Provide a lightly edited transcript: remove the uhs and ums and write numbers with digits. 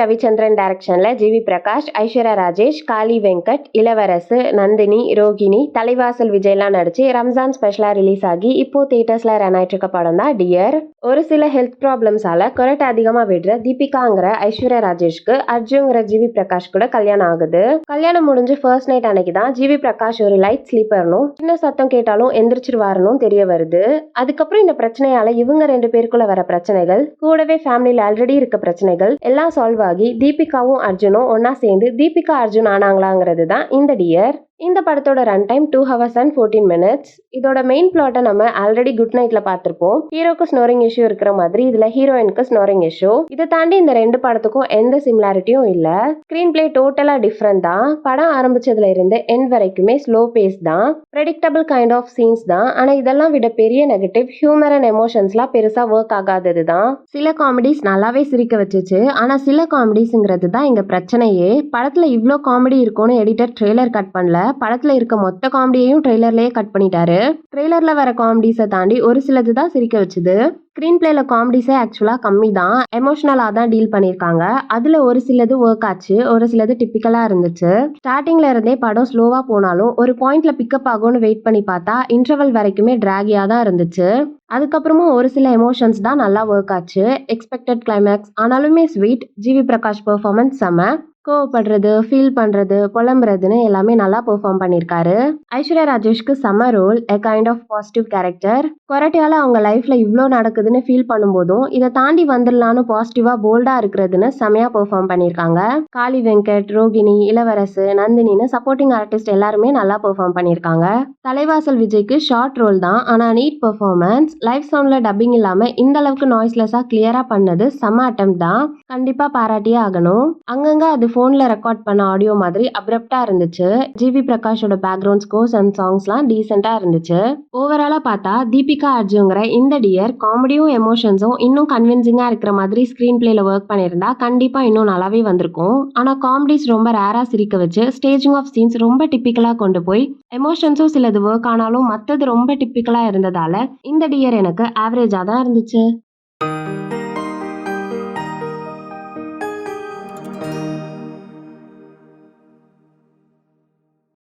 ரவிச்சந்திரன் டைரக்ஷன்ல ஜிவி பிரகாஷ், ஐஸ்வர்யா ராஜேஷ், காளி வெங்கட், இளவரசு, நந்தினி, ரோகிணி, தலைவாசல் விஜய்லாம் நடிச்சு ரம்ஜான் ஸ்பெஷலா ரிலீஸ் ஆகி இப்போ தியேட்டர்ஸ்ல ரன் ஆயிட்டு இருக்க படம் தான் டியர். ஒரு சில ஹெல்த் ப்ராப்ளம்ஸால கொரட்டை அதிகமா விடுற தீபிகாங்கிற ஐஸ்வர்யா ராஜேஷ்க்கு அர்ஜுங்கிற ஜிவி பிரகாஷ் கூட கல்யாணம் ஆகுது. கல்யாணம் முடிஞ்சு ஃபர்ஸ்ட் நைட் அன்னைக்கு தான் ஜிவி பிரகாஷ் ஒரு லைட் ஸ்லீப்பர்னும் சின்ன சத்தம் கேட்டாலும் எந்திரிச்சிருவாருன்னு தெரிய வருது. அதுக்கப்புறம் இந்த பிரச்சனையால இவங்க 2 பேருக்குள்ள வர பிரச்சனைகள், கூடவே ஃபேமிலியில ஆல்ரெடி இருக்க பிரச்சனைகள் எல்லாம் சால்வ் ஆகி தீபிகாவும் அர்ஜுனும் ஒன்னா சேர்ந்து தீபிகா அர்ஜுன் ஆனாங்களாங்கிறது தான் இந்த டியர். இந்த படத்தோட run time 2 hours and 14 minutes. இதோட மெயின் பிளாட்டை நம்ம ஆல்ரெடி குட் நைட்ல பார்த்திருப்போம். ஹீரோக்கு ஸ்னோரிங் இஷ்யூ இருக்கிற மாதிரி இதுல ஹீரோயினுக்கு ஸ்னோரிங் இஷ்யூ. இதை தாண்டி இந்த 2 படத்துக்கும் எந்த சிமிலாரிட்டியும் இல்ல. ஸ்கிரீன் பிளே டோட்டலா டிஃப்ரெண்ட் தான். படம் ஆரம்பிச்சதுல இருந்து எண்ட் வரைக்குமே ஸ்லோ பேஸ் தான். ப்ரெடிக்டபிள் கைண்ட் ஆஃப் சீன்ஸ் தான். ஆனா இதெல்லாம் விட பெரிய நெகட்டிவ் ஹியூமர் அண்ட் எமோஷன்ஸ்லாம் பெருசா ஒர்க் ஆகாதது தான். சில காமெடிஸ் நல்லாவே சிரிக்க வச்சுச்சு. ஆனா சில காமெடிஸ்ங்கிறது தான் இங்க பிரச்சனையே. படத்துல இவ்ளோ காமெடி இருக்கும்னு எடிட்டர் ட்ரெய்லர் கட் பண்ணல. படத்துல இருக்க மொத்த காமெடியையும் ட்ரெய்லர்லயே கட் பண்ணிட்டாரு. ட்ரெய்லர்ல வர காமெடிஸை தாண்டி ஒரு சிலது தான் சிரிக்க வச்சுது. ஸ்கிரீன் பிளேல காமெடிஸே ஆக்சுவலா கம்மி தான். எமோஷனலா தான் டீல் பண்ணிருக்காங்க. அதுல ஒரு சிலது ஒர்க் ஆச்சு, ஒரு சிலது டிப்பிக்கலா இருந்துச்சு. ஸ்டார்டிங்ல இருந்தே படம் ஸ்லோவா போனாலும் ஒரு பாயிண்ட்ல பிக்கப் ஆகும்னு வெயிட் பண்ணி பார்த்தா இன்டர்வல் வரைக்குமே டிராகியா தான் இருந்துச்சு. அதுக்கப்புறமா ஒரு சில எமோஷன்ஸ் தான் நல்லா ஒர்க் ஆச்சு. எக்ஸ்பெக்டட் கிளைமேக்ஸ் ஆனாலுமே ஸ்வீட். ஜிவி பிரகாஷ் பெர்ஃபார்மன்ஸ் செம. கோவப்படுறது, ஃபீல் பண்றது, புலம்புறதுன்னு எல்லாமே நல்லா பெர்ஃபார்ம் பண்ணிருக்காரு. ஐஸ்வர்யா ராஜேஷ்க்கு செம role, a kind of positive character. கொரட்டையால அவங்க லைஃப்ல இவ்ளோ நடக்குதுன்னு ஃபீல் பண்ணும்போதும் இதை தாண்டி வந்துடலான்னு பாசிட்டிவா போல்டா இருக்கிறதுன்னு செமையா பெர்ஃபார்ம் பண்ணிருக்காங்க. காளி வெங்கட், ரோகிணி, இளவரசு, நந்தினின்னு சப்போர்ட்டிங் ஆர்டிஸ்ட் எல்லாருமே நல்லா பெர்ஃபார்ம் பண்ணிருக்காங்க. தலைவாசல் விஜய்க்கு ஷார்ட் ரோல் தான், ஆனா நீட் பெர்ஃபார்மன்ஸ். லைவ் சவுண்ட்ல டப்பிங் இல்லாம இந்த அளவுக்கு நாய்ஸ்லெஸ்ஸா கிளியரா பண்ணது செம அட்டெம்ப்ட் தான். கண்டிப்பா பாராட்டியே ஆகணும். அங்கங்க அது போன்ல ரெக்கார்ட் பண்ண ஆடியோ மாதிரி அப்ரப்டா இருந்துச்சு. ஜிவி பிரகாஷோட பேக்ரவுண்ட் ஸ்கோர்ஸ் அண்ட் சாங்ஸ்லாம் டீசெண்டா இருந்துச்சு. ஓவராலா பார்த்தா தீபிகா அர்ஜுங்கிற இந்த டியர் காமெடியும் எமோஷன்ஸும் இன்னும் கன்வின்சிங்கா இருக்கிற மாதிரி ஸ்கிரீன் பிளேல ஒர்க் பண்ணியிருந்தா கண்டிப்பா இன்னும் நல்லாவே வந்திருக்கும். ஆனா காமெடிஸ் ரொம்ப ரேரா சிரிக்க வச்சு ஸ்டேஜிங் ஆஃப் சீன்ஸ் ரொம்ப டிப்பிக்கலா கொண்டு போய் எமோஷன்ஸும் சிலது ஒர்க் ஆனாலும் மத்தது ரொம்ப டிப்பிக்கலா இருந்ததால இந்த டியர் எனக்கு ஆவரேஜா தான் இருந்துச்சு.